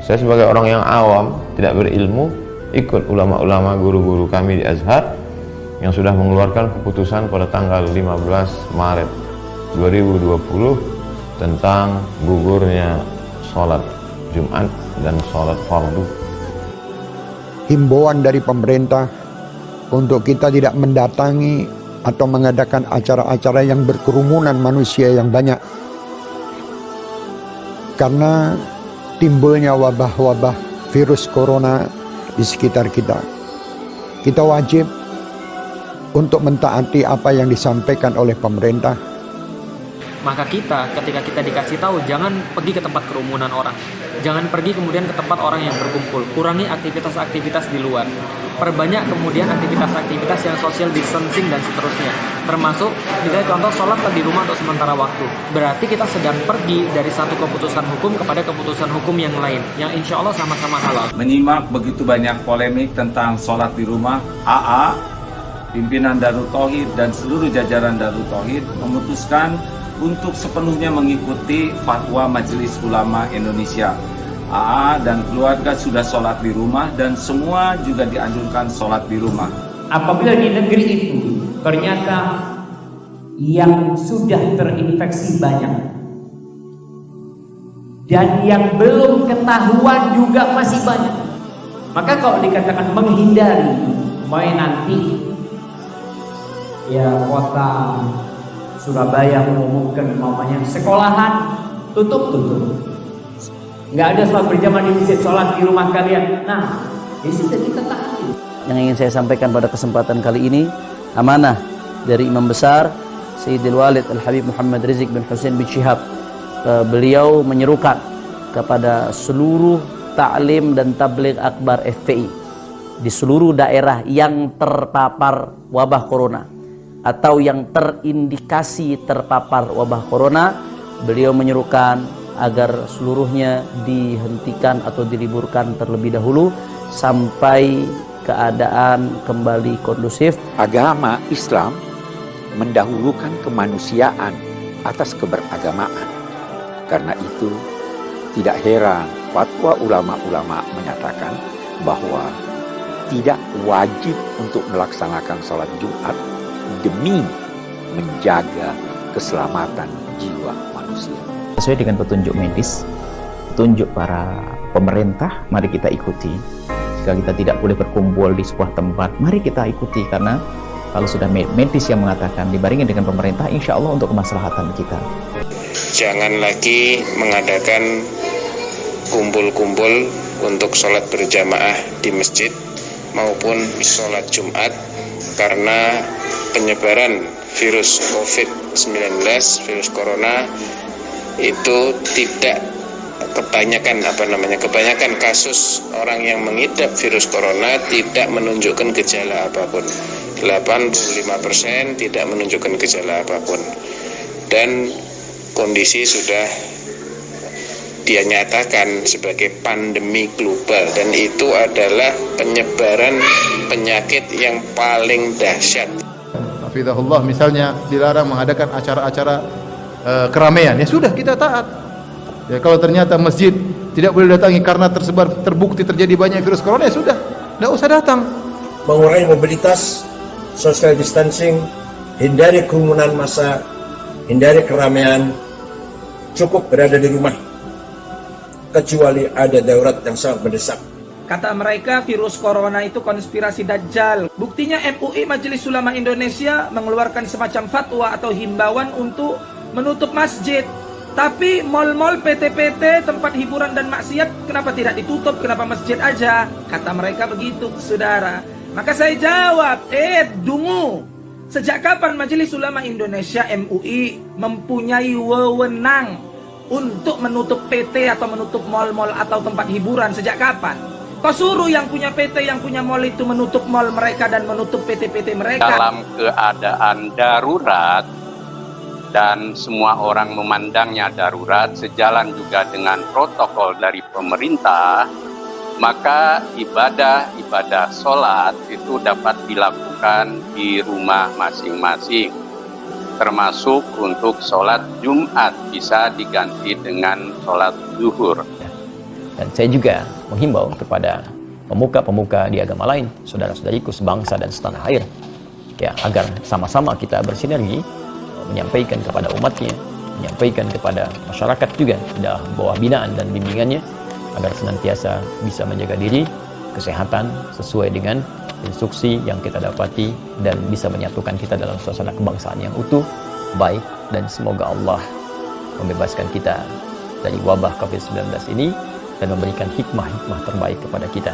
Saya sebagai orang yang awam, tidak berilmu, ikut ulama-ulama guru-guru kami di Azhar yang sudah mengeluarkan keputusan pada tanggal 15 Maret 2020 tentang gugurnya sholat Jumat dan sholat fardu. Himbauan dari pemerintah untuk kita tidak mendatangi atau mengadakan acara-acara yang berkerumunan manusia yang banyak, karena timbulnya wabah-wabah virus corona di sekitar kita. Kita wajib untuk mentaati apa yang disampaikan oleh pemerintah. Maka kita, ketika kita dikasih tahu, jangan pergi ke tempat kerumunan orang. Jangan pergi kemudian ke tempat orang yang berkumpul. Kurangi aktivitas-aktivitas di luar. Perbanyak kemudian aktivitas-aktivitas yang social distancing dan seterusnya. Termasuk, misalnya contoh, sholat di rumah untuk sementara waktu. Berarti kita sedang pergi dari satu keputusan hukum kepada keputusan hukum yang lain. Yang insya Allah sama-sama halal. Menyimak begitu banyak polemik tentang sholat di rumah, AA, pimpinan Darut Tauhid dan seluruh jajaran Darut Tauhid memutuskan untuk sepenuhnya mengikuti fatwa Majelis Ulama Indonesia. AA dan keluarga sudah sholat di rumah dan semua juga dianjurkan sholat di rumah. Apabila di negeri itu ternyata yang sudah terinfeksi banyak dan yang belum ketahuan juga masih banyak, maka kalau dikatakan menghindari, main nanti ya kota Surabaya mengumumkan umpamanya sekolahan tutup. Nggak ada sholat berjamaah di masjid, sholat di rumah kalian. Nah, di situ kita taati. Yang ingin saya sampaikan pada kesempatan kali ini, amanah dari Imam Besar Sayyidil Walid Al-Habib Muhammad Rizik bin Hussein bin Syihab. Beliau menyerukan kepada seluruh ta'lim dan tabligh akbar FPI di seluruh daerah yang terpapar wabah corona atau yang terindikasi terpapar wabah corona, beliau menyerukan agar seluruhnya dihentikan atau diliburkan terlebih dahulu sampai keadaan kembali kondusif. Agama Islam mendahulukan kemanusiaan atas keberagamaan. Karena itu tidak heran fatwa ulama-ulama menyatakan bahwa tidak wajib untuk melaksanakan sholat Jumat demi menjaga keselamatan jiwa manusia. Sesuai dengan petunjuk medis, petunjuk para pemerintah, mari kita ikuti. Jika kita tidak boleh berkumpul di sebuah tempat, mari kita ikuti, karena kalau sudah medis yang mengatakan dibarengi dengan pemerintah, insya Allah untuk kemaslahatan kita. Jangan lagi mengadakan kumpul-kumpul untuk sholat berjamaah di masjid maupun sholat Jumat, karena penyebaran virus COVID-19, virus corona itu tidak kebanyakan kasus orang yang mengidap virus corona tidak menunjukkan gejala apapun. 85% tidak menunjukkan gejala apapun. Dan kondisi sudah dia nyatakan sebagai pandemi global, dan itu adalah penyebaran penyakit yang paling dahsyat. Hafizahullah, misalnya dilarang mengadakan acara-acara keramaian, ya sudah kita taat. Ya, kalau ternyata masjid tidak boleh datangi karena terbukti terjadi banyak virus corona, ya sudah, tidak usah datang. Mengurangi mobilitas, social distancing, hindari kerumunan massa, hindari keramaian, cukup berada di rumah kecuali ada darurat yang sangat mendesak. Kata mereka virus corona itu konspirasi Dajjal. Buktinya MUI Majelis Ulama Indonesia mengeluarkan semacam fatwa atau himbauan untuk menutup masjid. Tapi mal-mal, PT-PT, tempat hiburan dan maksiat kenapa tidak ditutup? Kenapa masjid aja? Kata mereka begitu, saudara. Maka saya jawab, dungu. Sejak kapan Majelis Ulama Indonesia MUI mempunyai wewenang untuk menutup PT atau menutup mal-mal atau tempat hiburan? Sejak kapan? Kau suruh yang punya PT, yang punya mal itu menutup mal mereka dan menutup PT-PT mereka. Dalam keadaan darurat dan semua orang memandangnya darurat, sejalan juga dengan protokol dari pemerintah, maka ibadah sholat itu dapat dilakukan di rumah masing-masing. Termasuk untuk sholat Jumat bisa diganti dengan sholat zuhur. Dan saya juga menghimbau kepada pemuka-pemuka di agama lain, saudara-saudariku sebangsa dan setanah air, ya, agar sama-sama kita bersinergi menyampaikan kepada umatnya, menyampaikan kepada masyarakat juga dalam bawah binaan dan bimbingannya, agar senantiasa bisa menjaga diri, kesehatan sesuai dengan instruksi yang kita dapati, dan bisa menyatukan kita dalam suasana kebangsaan yang utuh, baik, dan semoga Allah membebaskan kita dari wabah COVID-19 ini dan memberikan hikmah-hikmah terbaik kepada kita.